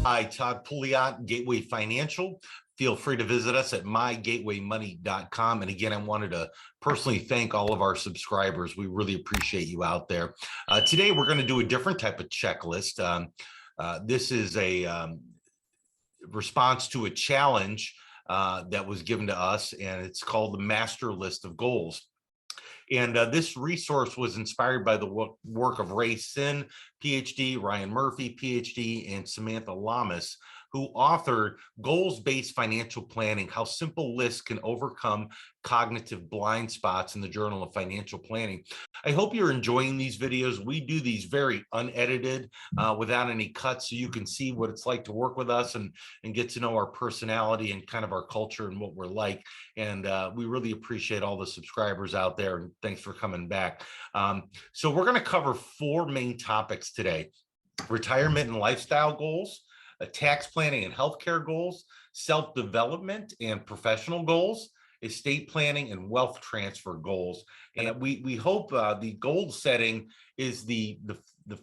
Hi, Todd Pouliot, Gateway Financial. Feel free to visit us at mygatewaymoney.com. And again, I wanted to personally thank all of our subscribers. We really appreciate you out there. Today, we're going to do a different type of checklist. This is a response to a challenge that was given to us, and it's called the Master List of Goals. And this resource was inspired by the work of Ray Sin, PhD, Ryan Murphy, PhD, and Samantha Lamas, who authored Goals-Based Financial Planning, How Simple Lists Can Overcome Cognitive Blind Spots in the Journal of Financial Planning. I hope you're enjoying these videos. We do these very unedited, without any cuts, so you can see what it's like to work with us and get to know our personality and kind of our culture and what we're like. And we really appreciate all the subscribers out there, and thanks for coming back. So we're going to cover 4 main topics today: retirement and lifestyle goals, tax planning and healthcare goals, self-development and professional goals, estate planning and wealth transfer goals. And we hope the goal setting is the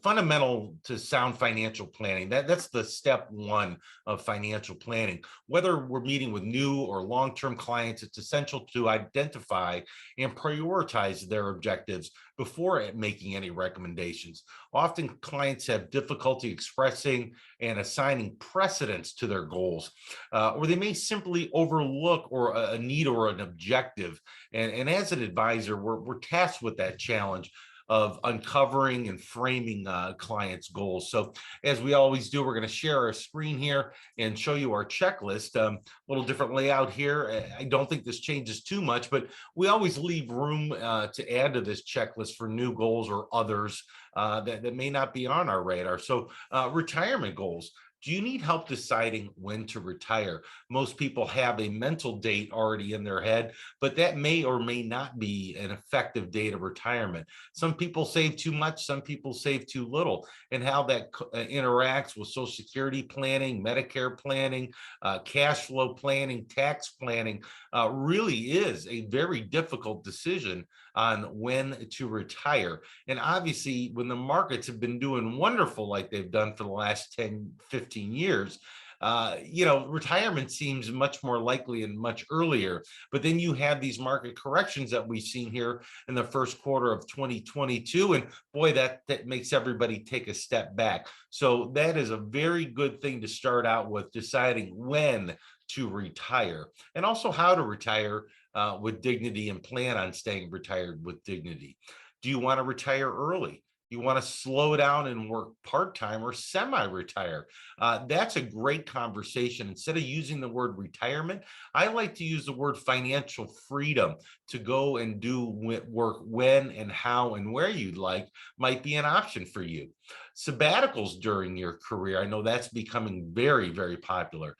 fundamental to sound financial planning. That's the step 1 of financial planning. Whether we're meeting with new or long-term clients, it's essential to identify and prioritize their objectives before making any recommendations. Often clients have difficulty expressing and assigning precedence to their goals, or they may simply overlook or a need or an objective. And as an advisor, we're tasked with that challenge of uncovering and framing clients' goals. So as we always do, we're going to share our screen here and show you our checklist. A little different layout here. I don't think this changes too much, but we always leave room to add to this checklist for new goals or others that may not be on our radar. So retirement goals. Do you need help deciding when to retire? Most people have a mental date already in their head, but that may or may not be an effective date of retirement. Some people save too much, some people save too little, and how that interacts with Social Security planning, Medicare planning, cash flow planning, tax planning really is a very difficult decision on when to retire. And obviously, when the markets have been doing wonderful like they've done for the last 10, 15 years, retirement seems much more likely and much earlier. But then you have these market corrections that we've seen here in the first quarter of 2022. And boy, that makes everybody take a step back. So that is a very good thing to start out with, deciding when to retire, and also how to retire with dignity and plan on staying retired with dignity. Do you want to retire early? You want to slow down and work part-time or semi-retire? That's a great conversation. Instead of using the word retirement, I like to use the word financial freedom. To go and do work when and how and where you'd like might be an option for you. Sabbaticals during your career, I know that's becoming very, very popular.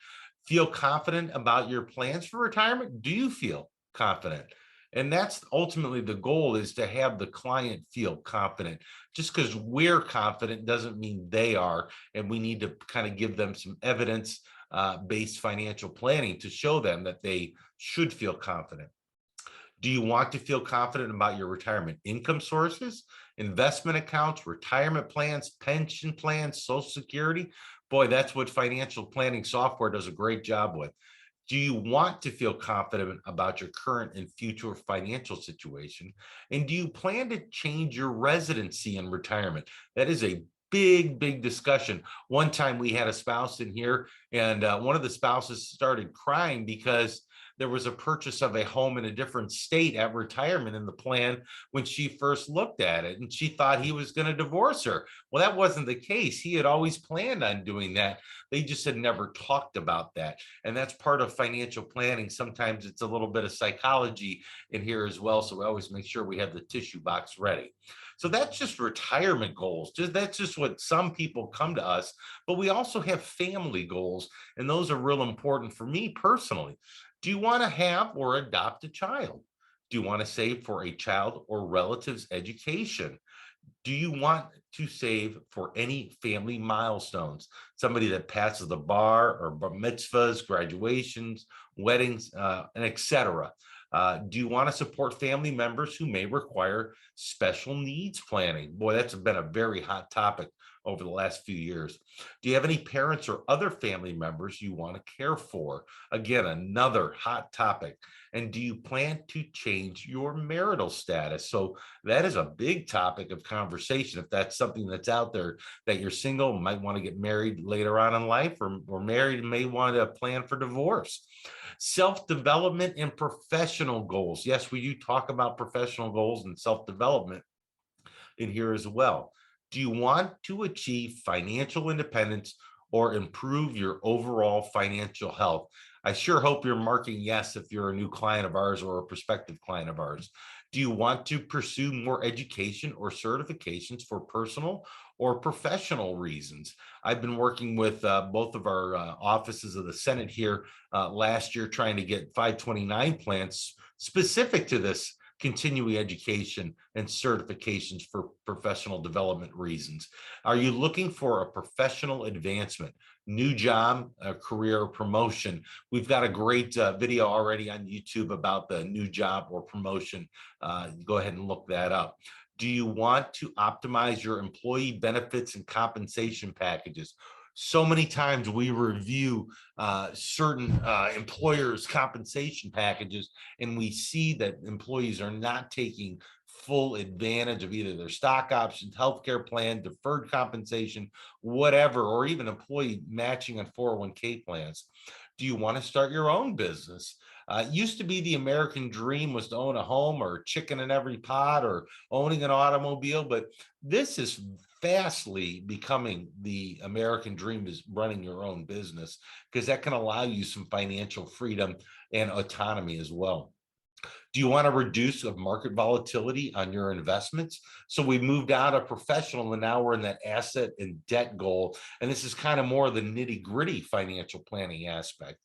Feel confident about your plans for retirement? Do you feel confident? And that's ultimately the goal, is to have the client feel confident. Just because we're confident doesn't mean they are. And we need to kind of give them some evidence based financial planning to show them that they should feel confident. Do you want to feel confident about your retirement income sources, investment accounts, retirement plans, pension plans, Social Security? Boy, that's what financial planning software does a great job with. Do you want to feel confident about your current and future financial situation? And do you plan to change your residency in retirement? That is a big discussion. One time we had a spouse in here, and one of the spouses started crying because there was a purchase of a home in a different state at retirement in the plan when she first looked at it, and she thought he was going to divorce her. Well, that wasn't the case. He had always planned on doing that. They just had never talked about that. And that's part of financial planning. Sometimes it's a little bit of psychology in here as well. So we always make sure we have the tissue box ready. So that's just retirement goals. That's just what some people come to us. But we also have family goals, and those are real important for me personally. Do you want to have or adopt a child? Do you want to save for a child or relative's education? Do you want to save for any family milestones? Somebody that passes the bar, or bar mitzvahs, graduations, weddings, and etc. Do you want to support family members who may require special needs planning? Boy, that's been a very hot topic over the last few years. Do you have any parents or other family members you want to care for? Again, another hot topic. And do you plan to change your marital status? So that is a big topic of conversation. If that's something that's out there, that you're single, might want to get married later on in life, or married and may want to plan for divorce. Self-development and professional goals. Yes, we do talk about professional goals and self-development in here as well. Do you want to achieve financial independence or improve your overall financial health? I sure hope you're marking yes if you're a new client of ours or a prospective client of ours. Do you want to pursue more education or certifications for personal or professional reasons? I've been working with both of our offices of the Senate here last year, trying to get 529 plans specific to this continuing education and certifications for professional development reasons. Are you looking for a professional advancement, new job, a career promotion? We've got a great video already on YouTube about the new job or promotion. Go ahead and look that up. Do you want to optimize your employee benefits and compensation packages? So many times we review certain employers' compensation packages, and we see that employees are not taking full advantage of either their stock options, healthcare plan, deferred compensation, whatever, or even employee matching on 401k plans. Do you want to start your own business? It used to be the American dream was to own a home or chicken in every pot or owning an automobile, but this is fastly becoming the American dream, is running your own business, because that can allow you some financial freedom and autonomy as well. Do you want to reduce market volatility on your investments? So we moved out of professional and now we're in that asset and debt goal. And this is kind of more the nitty gritty financial planning aspect.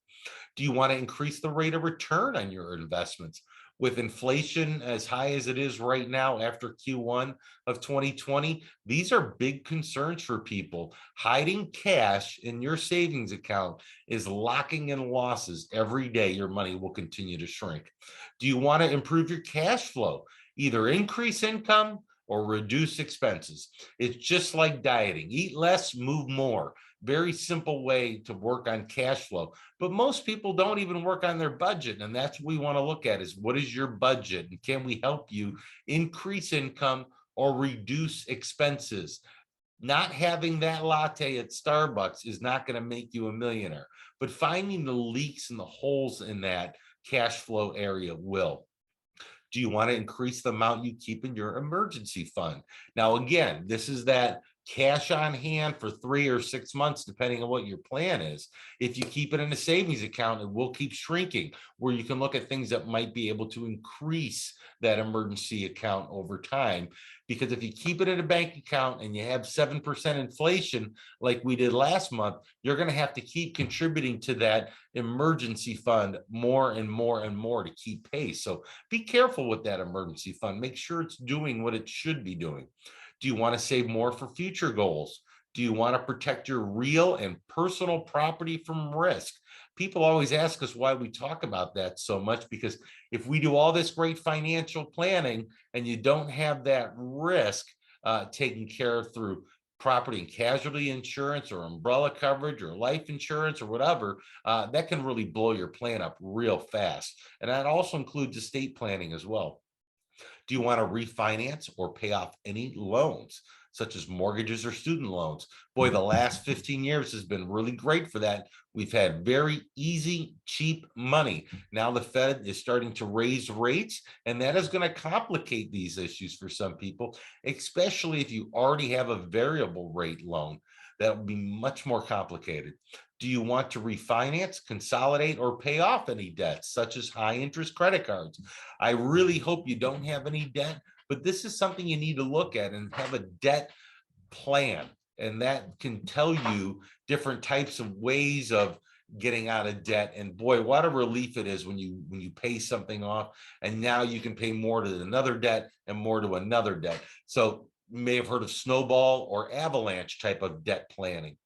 Do you want to increase the rate of return on your investments? With inflation as high as it is right now after Q1 of 2020, these are big concerns for people. Hiding cash in your savings account is locking in losses. Every day your money will continue to shrink. Do you want to improve your cash flow? Either increase income or reduce expenses. It's just like dieting. Eat less, move more. Very simple way to work on cash flow. But most people don't even work on their budget. And that's what we want to look at, is what is your budget? And can we help you increase income or reduce expenses? Not having that latte at Starbucks is not going to make you a millionaire, but finding the leaks and the holes in that cash flow area will. Do you want to increase the amount you keep in your emergency fund? Now, again, this is that cash on hand for 3 or 6 months, depending on what your plan is. If you keep it in a savings account, it will keep shrinking, where you can look at things that might be able to increase that emergency account over time. Because if you keep it in a bank account and you have 7% inflation, like we did last month, you're going to have to keep contributing to that emergency fund more and more and more to keep pace. So be careful with that emergency fund. Make sure it's doing what it should be doing. Do you want to save more for future goals? Do you want to protect your real and personal property from risk? People always ask us why we talk about that so much, because if we do all this great financial planning and you don't have that risk taken care of through property and casualty insurance or umbrella coverage or life insurance or whatever, that can really blow your plan up real fast. And that also includes estate planning as well. Do you want to refinance or pay off any loans, such as mortgages or student loans? Boy, the last 15 years has been really great for that. We've had very easy, cheap money. Now the Fed is starting to raise rates, and that is going to complicate these issues for some people, especially if you already have a variable rate loan. That will be much more complicated. Do you want to refinance, consolidate, or pay off any debts, such as high interest credit cards? I really hope you don't have any debt, but this is something you need to look at and have a debt plan. And that can tell you different types of ways of getting out of debt. And boy, what a relief it is when you pay something off, and now you can pay more to another debt and more to another debt. So you may have heard of snowball or avalanche type of debt planning.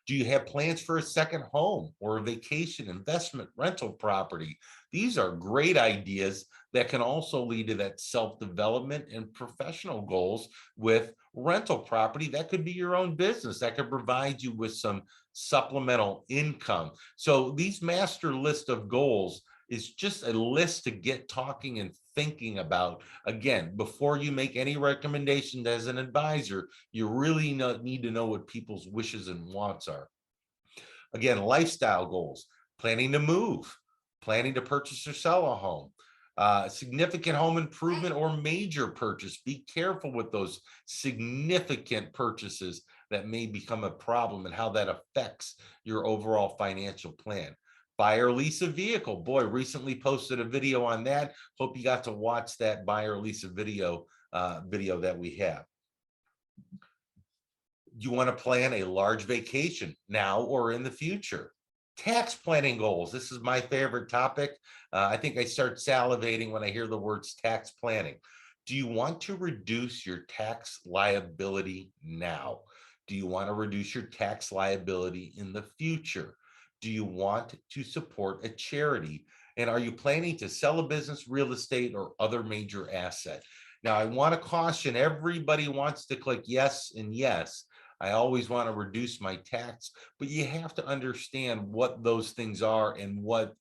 Do you have plans for a second home or a vacation, investment, rental property? These are great ideas that can also lead to that self-development and professional goals with rental property. That could be your own business that could provide you with some supplemental income. So these master list of goals is just a list to get talking and thinking about. Again, before you make any recommendations as an advisor, you really need to know what people's wishes and wants are. Again, lifestyle goals, planning to move, planning to purchase or sell a home, significant home improvement or major purchase. Be careful with those significant purchases that may become a problem and how that affects your overall financial plan. Buy or lease a vehicle. Boy, recently posted a video on that. Hope you got to watch that buy or lease a video that we have. You want to plan a large vacation now or in the future. Tax planning goals. This is my favorite topic. I think I start salivating when I hear the words tax planning. Do you want to reduce your tax liability now? Do you want to reduce your tax liability in the future? Do you want to support a charity? And are you planning to sell a business, real estate, or other major asset? Now, I want to caution everybody wants to click yes and yes. I always want to reduce my tax, but you have to understand what those things are and what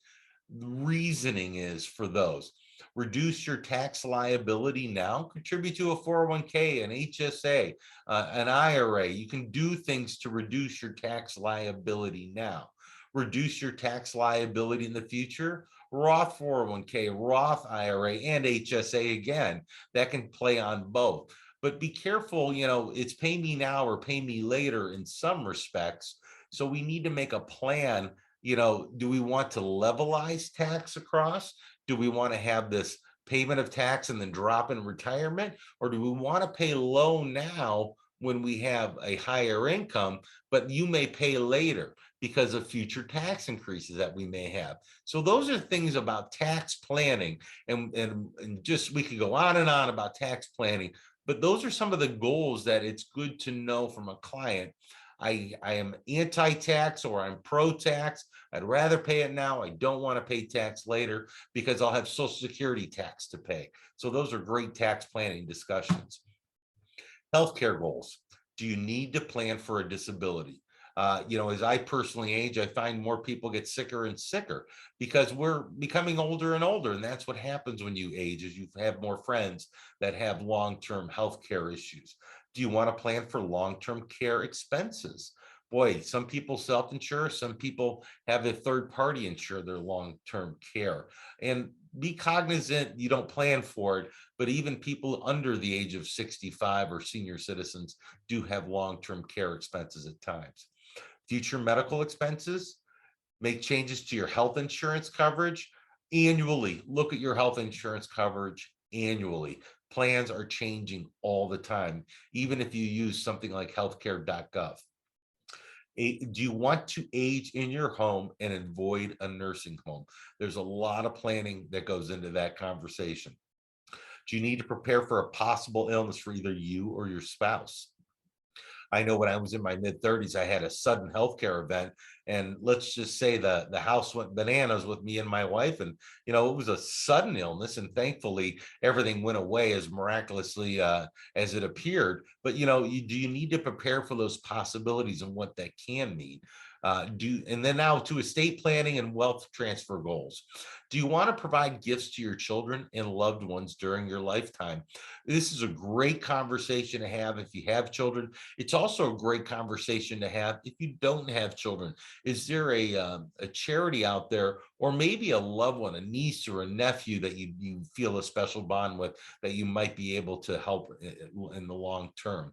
the reasoning is for those. Reduce your tax liability now, contribute to a 401k, an HSA, an IRA. You can do things to reduce your tax liability now. Reduce your tax liability in the future. Roth 401k, Roth IRA, and HSA again, that can play on both. But be careful, it's pay me now or pay me later in some respects. So we need to make a plan. Do we want to levelize tax across? Do we want to have this payment of tax and then drop in retirement? Or do we want to pay low now when we have a higher income, but you may pay later because of future tax increases that we may have? So those are things about tax planning, and just we could go on and on about tax planning. But those are some of the goals that it's good to know from a client. I am anti-tax or I'm pro-tax. I'd rather pay it now. I don't want to pay tax later because I'll have Social Security tax to pay. So those are great tax planning discussions. Healthcare goals. Do you need to plan for a disability? As I personally age, I find more people get sicker and sicker because we're becoming older and older. And that's what happens when you age, is you have more friends that have long-term health care issues. Do you want to plan for long-term care expenses? Boy, some people self-insure, some people have a third party insure their long-term care. And be cognizant you don't plan for it, but even people under the age of 65 or senior citizens do have long-term care expenses at times. Future medical expenses. Make changes to your health insurance coverage annually. Look at your health insurance coverage annually. Plans are changing all the time, even if you use something like healthcare.gov. Do you want to age in your home and avoid a nursing home? There's a lot of planning that goes into that conversation. Do you need to prepare for a possible illness for either you or your spouse? I know when I was in my mid-30s, I had a sudden healthcare event, and let's just say the house went bananas with me and my wife, and it was a sudden illness, and thankfully everything went away as miraculously as it appeared. But do you need to prepare for those possibilities and what that can mean? And then now to estate planning and wealth transfer goals. Do you want to provide gifts to your children and loved ones during your lifetime? This is a great conversation to have if you have children. It's also a great conversation to have if you don't have children. Is there a charity out there, or maybe a loved one, a niece or a nephew that you feel a special bond with, that you might be able to help in the long term?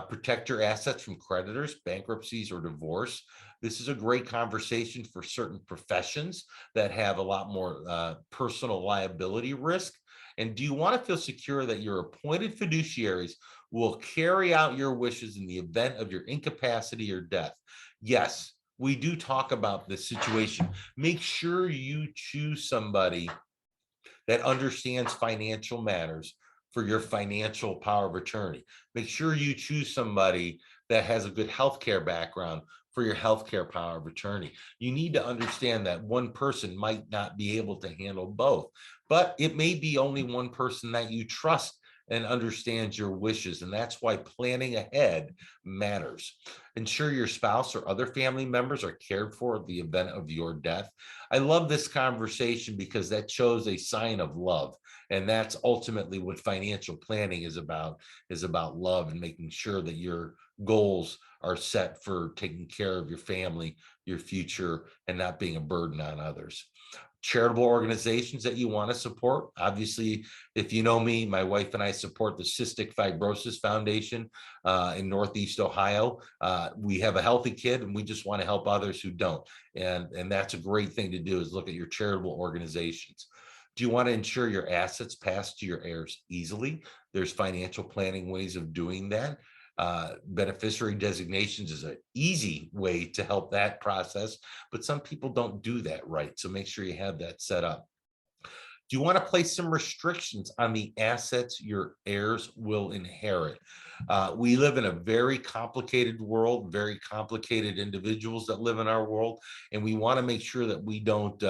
Protect your assets from creditors, bankruptcies, or divorce. This is a great conversation for certain professions that have a lot more personal liability risk. And do you want to feel secure that your appointed fiduciaries will carry out your wishes in the event of your incapacity or death? Yes, we do talk about this situation. Make sure you choose somebody that understands financial matters for your financial power of attorney. Make sure you choose somebody that has a good healthcare background for your healthcare power of attorney. You need to understand that one person might not be able to handle both, but it may be only one person that you trust and understands your wishes. And that's why planning ahead matters. Ensure your spouse or other family members are cared for at the event of your death. I love this conversation because that shows a sign of love. And that's ultimately what financial planning is about love and making sure that your goals are set for taking care of your family, your future, and not being a burden on others. Charitable organizations that you want to support. Obviously, if you know me, my wife and I support the Cystic Fibrosis Foundation in Northeast Ohio. We have a healthy kid and we just want to help others who don't. And that's a great thing to do, is look at your charitable organizations. Do you want to ensure your assets pass to your heirs easily? There's financial planning ways of doing that. Beneficiary designations is an easy way to help that process, but some people don't do that right. So make sure you have that set up. Do you want to place some restrictions on the assets your heirs will inherit? We live in a very complicated world, very complicated individuals that live in our world, and we want to make sure that we don't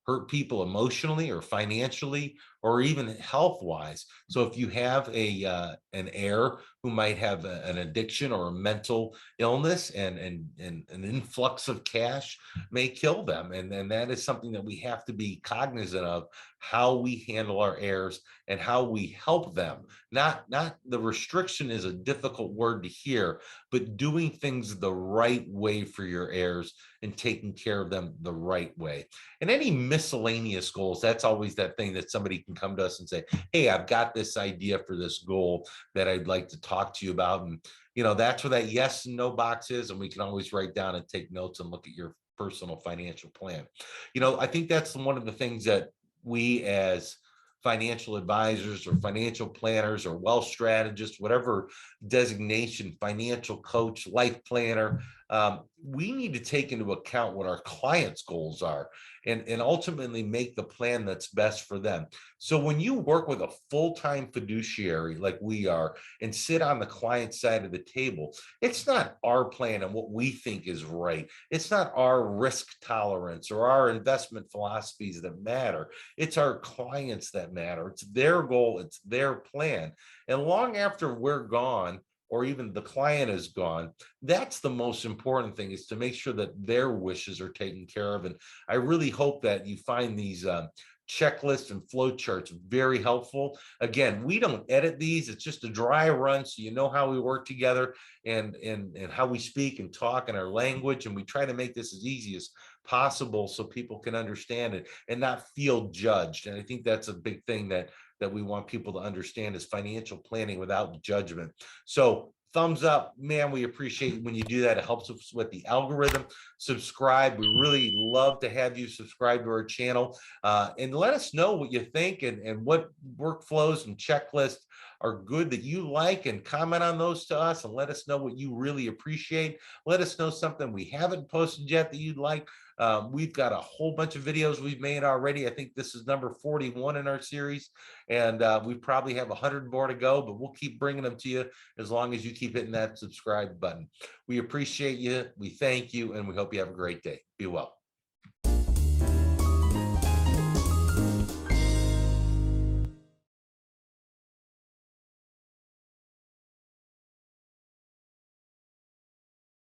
hurt people emotionally or financially or even health wise. So if you have an heir who might have an addiction or a mental illness, and an influx of cash may kill them, and that is something that we have to be cognizant of, how we handle our heirs and how we help them. Not the restriction is a difficult word to hear, but doing things the right way for your heirs and taking care of them the right way. And any miscellaneous goals, that's always that thing that somebody can come to us and say, hey, I've got this idea for this goal that I'd like to talk to you about. And, that's where that yes and no box is. And we can always write down and take notes and look at your personal financial plan. I think that's one of the things that we as financial advisors or financial planners or wealth strategists, whatever designation, financial coach, life planner, we need to take into account what our clients' goals are and ultimately make the plan that's best for them. So when you work with a full-time fiduciary like we are and sit on the client side of the table, it's not our plan and what we think is right. It's not our risk tolerance or our investment philosophies that matter. It's our clients that matter. It's their goal. It's their plan. And long after we're gone, or even the client is gone, that's the most important thing, is to make sure that their wishes are taken care of. And I really hope that you find these checklists and flow charts very helpful. Again, we don't edit these. It's just a dry run, so you know how we work together and how we speak and talk in our language. And we try to make this as easy as possible so people can understand it and not feel judged. And I think that's a big thing that we want people to understand, is financial planning without judgment. So thumbs up, man. We appreciate when you do that. It helps us with the algorithm. Subscribe. We really love to have you subscribe to our channel, and let us know what you think and what workflows and checklists are good that you like, and comment on those to us and let us know what you really appreciate. Let us know something we haven't posted yet that you'd like. We've got a whole bunch of videos we've made already. I think this is number 41 in our series, and we probably have 100 more to go, but we'll keep bringing them to you as long as you keep hitting that subscribe button. We appreciate you. We thank you, and we hope you have a great day. Be well.